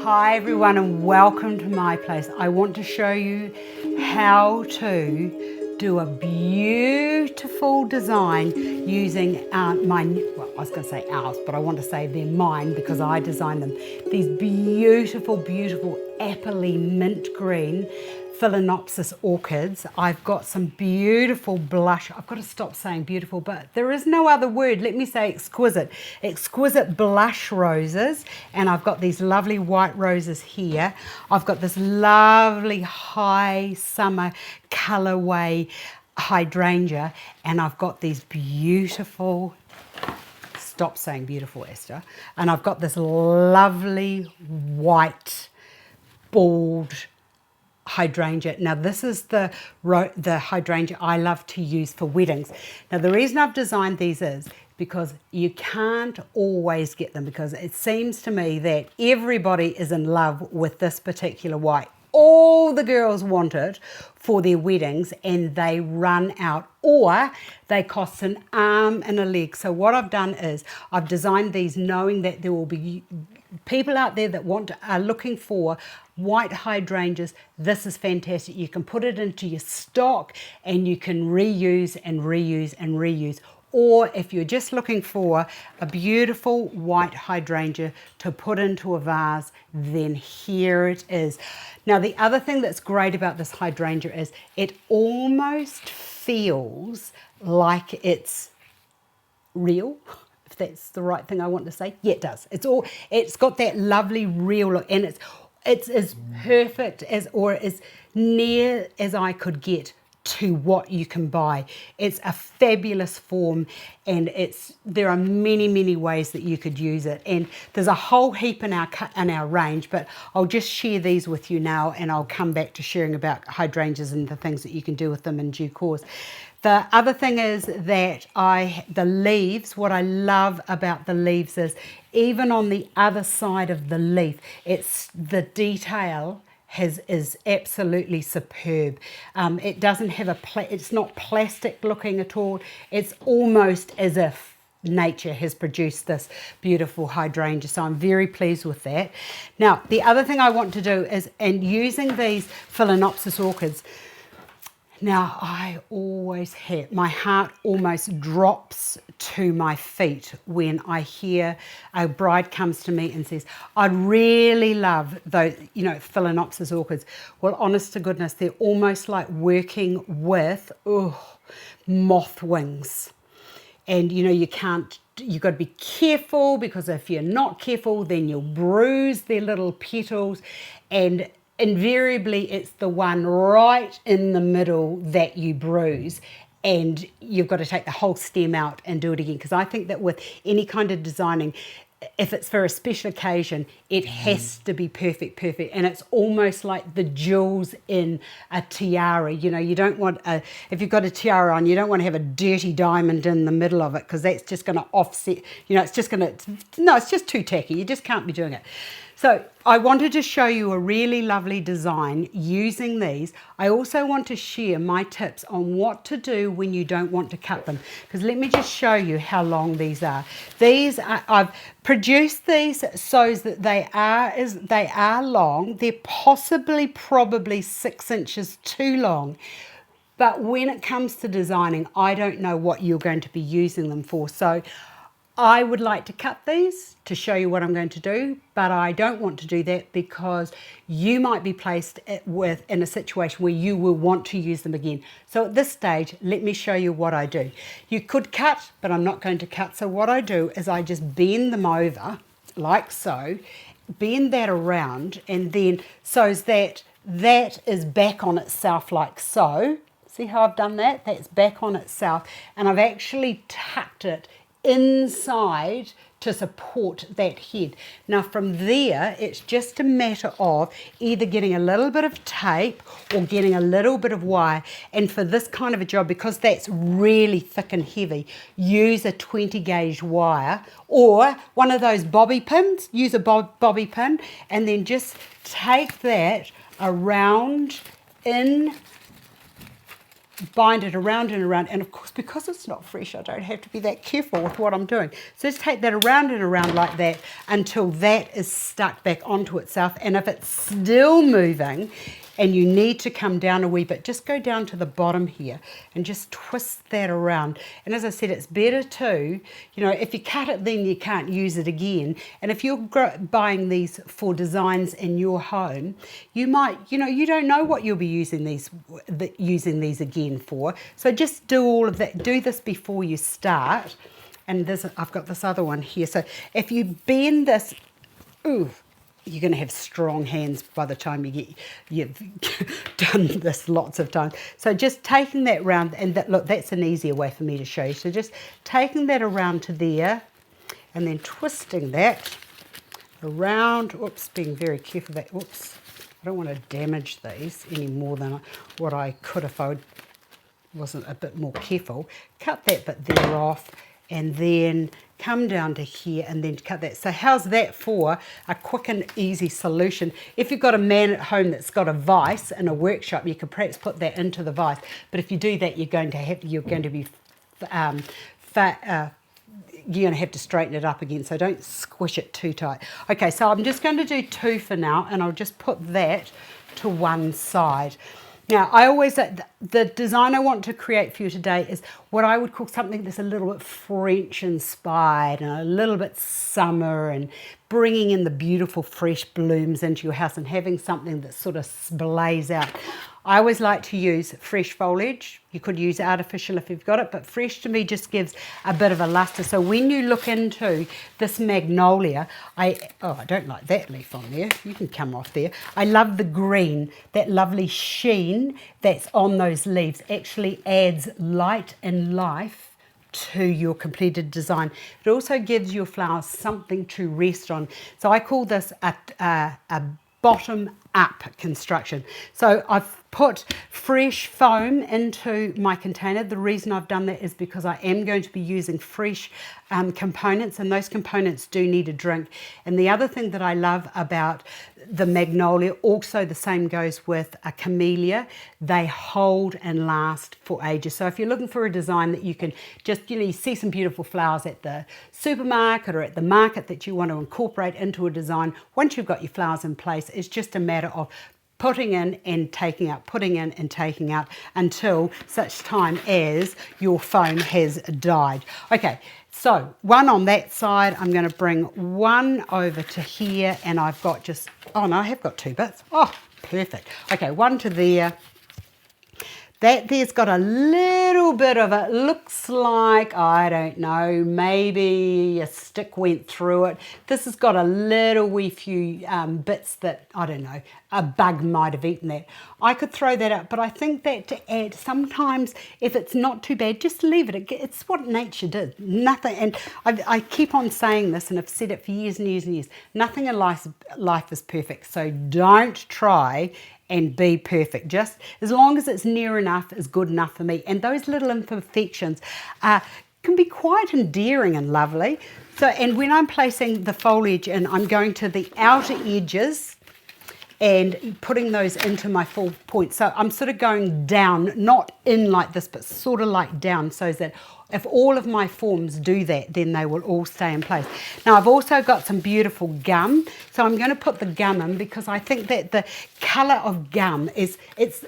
Hi everyone and welcome to my place. I want to show you how to do a beautiful design using I was going to say ours, but I want to say they're mine because I designed them. These beautiful, beautiful appley mint green Phalaenopsis orchids. I've got some beautiful blush. I've got to stop saying beautiful, but there is no other word. Let me say exquisite. Exquisite blush roses. And I've got these lovely white roses here. I've got this lovely high summer colorway hydrangea. And I've got these beautiful, stop saying beautiful, Esther. And I've got this lovely white balled hydrangea. Now this is the hydrangea I love to use for weddings. Now the reason I've designed these is because you can't always get them, because it seems to me that everybody is in love with this particular white. All the girls want it for their weddings and they run out, or they cost an arm and a leg. So what I've done is I've designed these knowing that there will be people out there that are looking for white hydrangeas. This is fantastic. You can put it into your stock and you can reuse and reuse and reuse. Or if you're just looking for a beautiful white hydrangea to put into a vase, then here it is. Now the other thing that's great about this hydrangea is it almost feels like it's real, if that's the right thing I want to say. Yeah, it does. It's got that lovely real look, and it's as perfect as, or as near as I could get to what you can buy. It's a fabulous form, and there are many, many ways that you could use it, and there's a whole heap in our range, but I'll just share these with you now, and I'll come back to sharing about hydrangeas and the things that you can do with them in due course. The other thing is that the leaves, what I love about the leaves is even on the other side of the leaf, it's the detail is absolutely superb. It doesn't have it's not plastic looking at all. It's almost as if nature has produced this beautiful hydrangea. So I'm very pleased with that. Now, the other thing I want to do is, and using these Phalaenopsis orchids, now I always have, my heart almost drops to my feet when I hear a bride comes to me and says, I'd really love those, Phalaenopsis orchids. Well, honest to goodness, they're almost like working with moth wings. And you've got to be careful, because if you're not careful, then you'll bruise their little petals, and invariably it's the one right in the middle that you bruise, and you've got to take the whole stem out and do it again. Because I think that with any kind of designing, if it's for a special occasion, it has to be perfect, and it's almost like the jewels in a tiara. You don't want if you've got a tiara on, you don't want to have a dirty diamond in the middle of it, because that's just going to offset, it's just too tacky. You just can't be doing it. So I wanted to show you a really lovely design using these. I also want to share my tips on what to do when you don't want to cut them, because let me just show you how long these are. I've produced these so that they are long. They're probably 6 inches too long. But when it comes to designing, I don't know what you're going to be using them for. So I would like to cut these to show you what I'm going to do, but I don't want to do that because you might be placed in a situation where you will want to use them again. So at this stage, let me show you what I do. You could cut, but I'm not going to cut. So what I do is I just bend them over like so, bend that around, and then so that is back on itself like so. See how I've done that? That's back on itself, and I've actually tucked it inside to support that head. Now from there, it's just a matter of either getting a little bit of tape or getting a little bit of wire. And for this kind of a job, because that's really thick and heavy, use a 20 gauge wire or one of those bobby pins. Use a bobby pin, and then just take that around in bind it around and around, and of course because it's not fresh I don't have to be that careful with what I'm doing. So just take that around and around like that until that is stuck back onto itself. And if it's still moving and you need to come down a wee bit, just go down to the bottom here and just twist that around. And as I said, it's better too, you know, if you cut it then you can't use it again. And if you're buying these for designs in your home, you might, you know, you don't know what you'll be using these again for. So just do all of that, do this before you start. And this, I've got this other one here. So if you bend this, ooh, you're going to have strong hands by the time you've done this lots of times. So just taking that round, and that, look, that's an easier way for me to show you. So just taking that around to there and then twisting that around. Oops, being very careful that, oops, I don't want to damage these any more than what I could if I wasn't a bit more careful. Cut that bit there off, and then come down to here and then cut that. So how's that for a quick and easy solution? If you've got a man at home that's got a vise in a workshop, you could perhaps put that into the vise. But if you do that, you're going to have to straighten it up again, so don't squish it too tight. Okay, so I'm just going to do 2 for now, and I'll just put that to one side. Now, I always, the design I want to create for you today is what I would call something that's a little bit French inspired and a little bit summer, and bringing in the beautiful fresh blooms into your house and having something that sort of splays out. I always like to use fresh foliage. You could use artificial if you've got it, but fresh to me just gives a bit of a luster. So when you look into this magnolia, I don't like that leaf on there. You can come off there. I love the green, that lovely sheen that's on those leaves actually adds light and life to your completed design. It also gives your flowers something to rest on. So I call this a bottom up construction. So I've put fresh foam into my container. The reason I've done that is because I am going to be using fresh components, and those components do need a drink. And the other thing that I love about the magnolia, also the same goes with a camellia, they hold and last for ages. So if you're looking for a design that you can just, you know, you see some beautiful flowers at the supermarket or at the market that you want to incorporate into a design, once you've got your flowers in place, it's just a matter of putting in and taking out, putting in and taking out until such time as your foam has died. Okay, so one on that side, I'm going to bring one over to here, and I've got just, oh no, I have got 2 bits. Oh, perfect. Okay, one to there. That there's got a little bit of it, looks like, I don't know, maybe a stick went through it. This has got a little wee few bits that, I don't know, a bug might have eaten that. I could throw that out, but I think that to add, sometimes if it's not too bad, just leave it. It's what nature did. Nothing, and I keep on saying this, and I've said it for years and years and years, nothing in life is perfect, so don't try and be perfect. Just as long as it's near enough is good enough for me. And those little imperfections can be quite endearing and lovely. So, and when I'm placing the foliage in, I'm going to the outer edges and putting those into my full point. So I'm sort of going down, not in like this, but sort of like down, so that if all of my forms do that, then they will all stay in place. Now I've also got some beautiful gum, so I'm going to put the gum in because I think that the colour of gum it's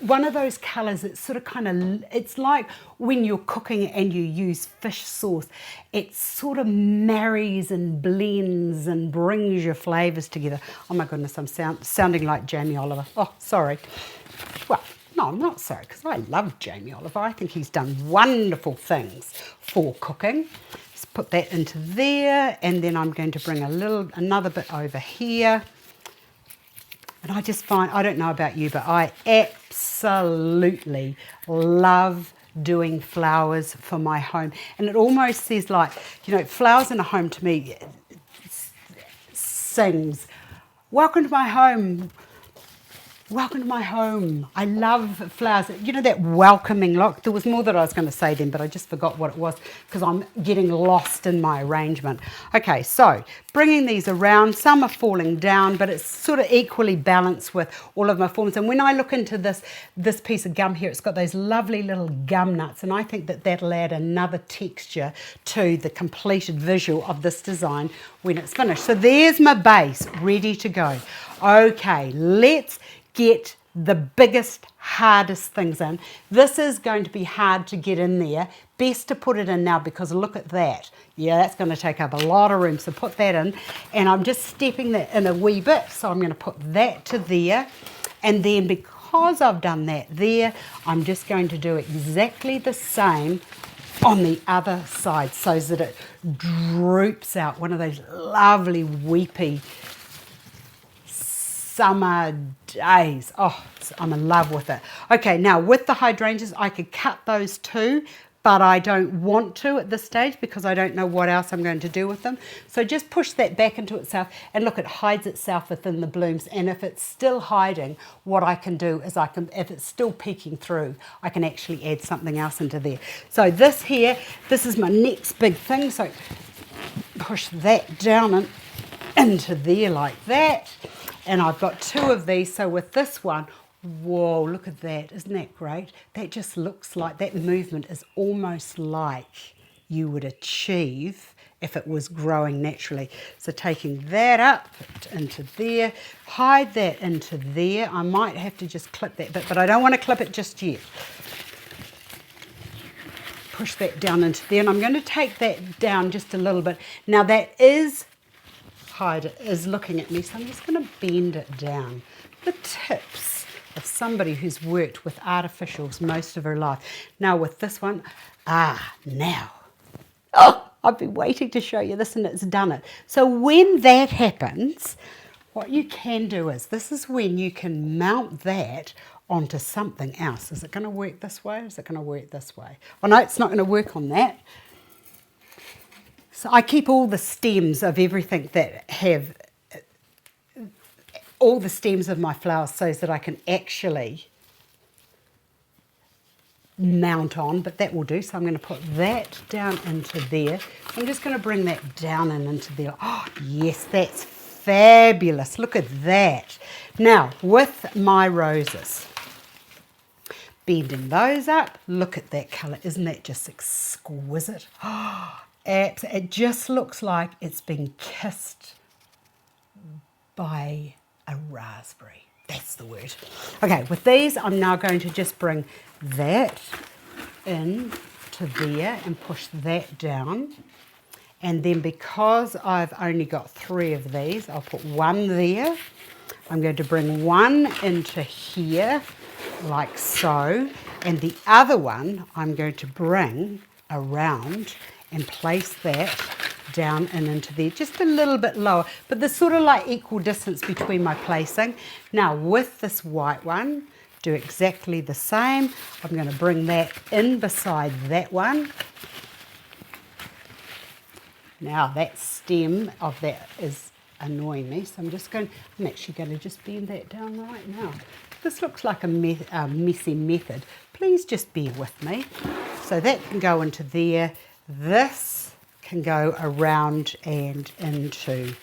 one of those colours that's sort of kind of, it's like when you're cooking and you use fish sauce, it sort of marries and blends and brings your flavours together. Oh my goodness, I'm sounding like Jamie Oliver. Oh, sorry. Well, no, I'm not sorry, because I love Jamie Oliver. I think he's done wonderful things for cooking. Just put that into there, and then I'm going to bring another bit over here. And I just find, I don't know about you, but I absolutely love doing flowers for my home. And it almost says like, you know, flowers in a home to me sings, welcome to my home. welcome to my home. I love flowers. You know, that welcoming look. There was more that I was going to say then, but I just forgot what it was because I'm getting lost in my arrangement. Okay, so bringing these around. Some are falling down, but it's sort of equally balanced with all of my forms. And when I look into this piece of gum here, it's got those lovely little gum nuts, and I think that that'll add another texture to the completed visual of this design when it's finished. So there's my base ready to go. Okay, let's get the biggest, hardest things in. This is going to be hard to get in there. Best to put it in now because look at that. Yeah, that's going to take up a lot of room, so put that in. And I'm just stepping that in a wee bit, so I'm going to put that to there. And then because I've done that there, I'm just going to do exactly the same on the other side so that it droops out, one of those lovely weepy summer days. Oh, I'm in love with it. Okay, now with the hydrangeas, I could cut those too, but I don't want to at this stage because I don't know what else I'm going to do with them. So just push that back into itself, and look, it hides itself within the blooms. And if it's still hiding, what I can do is if it's still peeking through, I can actually add something else into there. So this here, this is my next big thing. So push that down and into there like that. And I've got two of these, so with this one, whoa, look at that. Isn't that great? That just looks like, that movement is almost like you would achieve if it was growing naturally. So taking that up into there, hide that into there. I might have to just clip that bit, but I don't want to clip it just yet. Push that down into there, and I'm going to take that down just a little bit. Now that is looking at me, so I'm just going to bend it down. The tips of somebody who's worked with artificials most of her life. Now with this one, now. Oh, I've been waiting to show you this, and it's done it. So when that happens, what you can do is, this is when you can mount that onto something else. Is it going to work this way, or is it going to work this way? Oh no, it's not going to work on that. So I keep all the stems of everything that have, all the stems of my flowers so that I can actually mount on, but that will do. So I'm going to put that down into there. I'm just going to bring that down and into there. Oh, yes, that's fabulous. Look at that. Now, with my roses, bending those up, look at that colour. Isn't that just exquisite? Oh, it just looks like it's been kissed by a raspberry. That's the word. Okay, with these, I'm now going to just bring that in to there and push that down. And then because I've only got 3 of these, I'll put one there. I'm going to bring one into here, like so. And the other one, I'm going to bring around and place that down and into there, just a little bit lower, but there's sort of like equal distance between my placing. Now with this white one, do exactly the same. I'm going to bring that in beside that one. Now that stem of that is annoying me, so I'm actually going to just bend that down right now. This looks like a messy method. Please just bear with me. So that can go into there. This can go around and into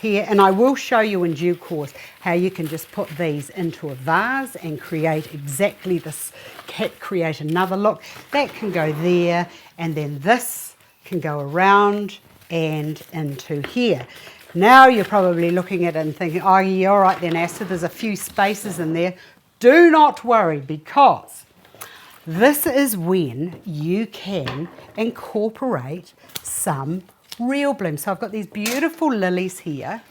here, and I will show you in due course how you can just put these into a vase and create exactly this, create another look. That can go there, and then this can go around and into here. Now you're probably looking at it and thinking, oh yeah, all right then, Astar, there's a few spaces in there. Do not worry, because this is when you can incorporate some real bloom. So I've got these beautiful lilies here,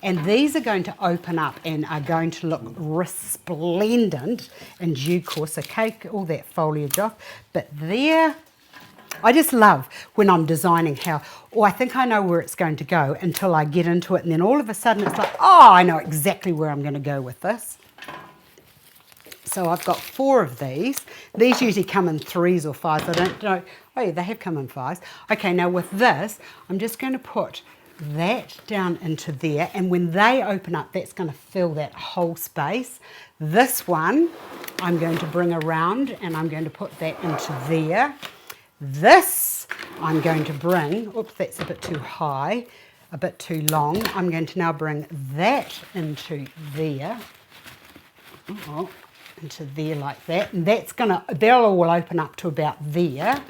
and these are going to open up and are going to look resplendent in due course. So take all that foliage off, but there, I just love when I'm designing how, I think I know where it's going to go until I get into it, and then all of a sudden it's like, oh, I know exactly where I'm going to go with this. So I've got 4 of these. These usually come in 3s or 5s. I don't know. Oh yeah, they have come in 5s. Okay, now with this, I'm just going to put that down into there, and when they open up, that's going to fill that whole space. This one I'm going to bring around and I'm going to put that into there. This I'm going to bring, oops, that's a bit too high, a bit too long. I'm going to now bring that into there. Into there like that, and that's gonna, they'll all open up to about there.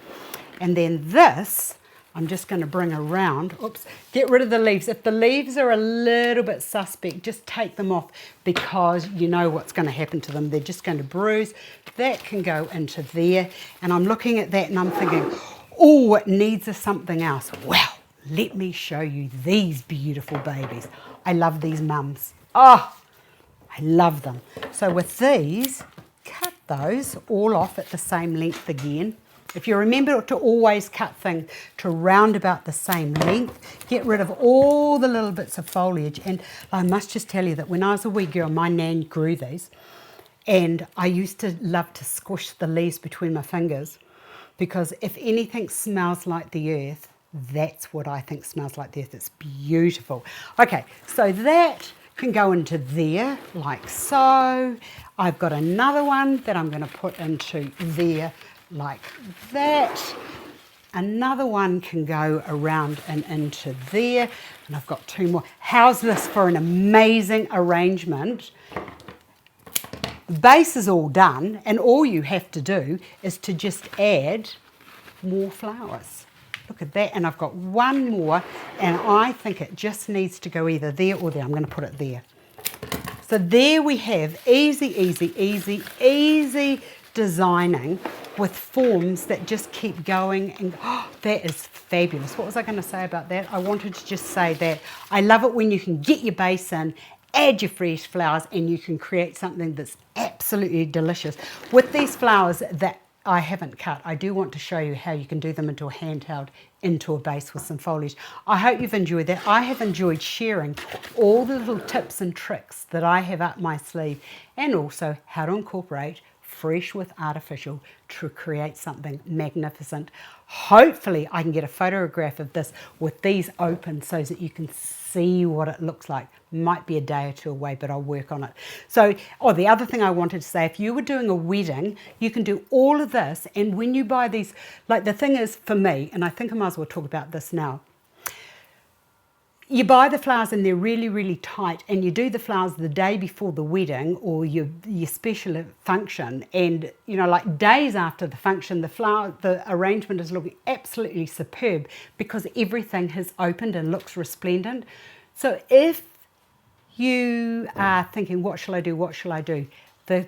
And then this, I'm just going to bring around, oops, get rid of the leaves. If the leaves are a little bit suspect, just take them off, because you know what's going to happen to them. They're just going to bruise. That can go into there. And I'm looking at that and I'm thinking, oh, it needs something else. Well, let me show you these beautiful babies. I love these mums. Oh, I love them. So with these, cut those all off at the same length again. If you remember to always cut things to round about the same length, get rid of all the little bits of foliage. And I must just tell you that when I was a wee girl, my nan grew these, and I used to love to squish the leaves between my fingers, because if anything smells like the earth, that's what I think smells like the earth. It's beautiful. Okay, so that can go into there like so. I've got another one that I'm going to put into there like that. Another one can go around and into there. And I've got two more. How's this for an amazing arrangement? The base is all done, and all you have to do is to just add more flowers. Look at that, and I've got one more, and I think it just needs to go either there or there. I'm going to put it there. So there we have easy, easy, easy, easy designing with forms that just keep going, and oh, that is fabulous. What was I going to say about that? I wanted to just say that I love it when you can get your base in, add your fresh flowers, and you can create something that's absolutely delicious. With these flowers that I haven't cut, I do want to show you how you can do them into a handheld, into a base with some foliage. I hope you've enjoyed that. I have enjoyed sharing all the little tips and tricks that I have up my sleeve, and also how to incorporate fresh with artificial to create something magnificent. Hopefully I can get a photograph of this with these open so that you can see what it looks like. Might be a day or two away, but I'll work on it. So, the other thing I wanted to say, if you were doing a wedding, you can do all of this, and when you buy these, like the thing is for me, and I think I might as well talk about this now, you buy the flowers and they're really, really tight, and you do the flowers the day before the wedding or your special function, and you know, like days after the function, the arrangement is looking absolutely superb because everything has opened and looks resplendent. So if you are thinking, what shall I do, what shall I do?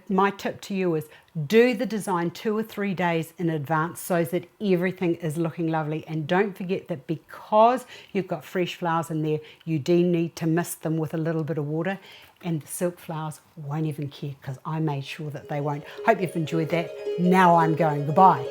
My tip to you is do the design 2 or 3 days in advance so that everything is looking lovely. And don't forget that because you've got fresh flowers in there, you do need to mist them with a little bit of water, and the silk flowers won't even care because I made sure that they won't. Hope you've enjoyed that. Now I'm going. Goodbye.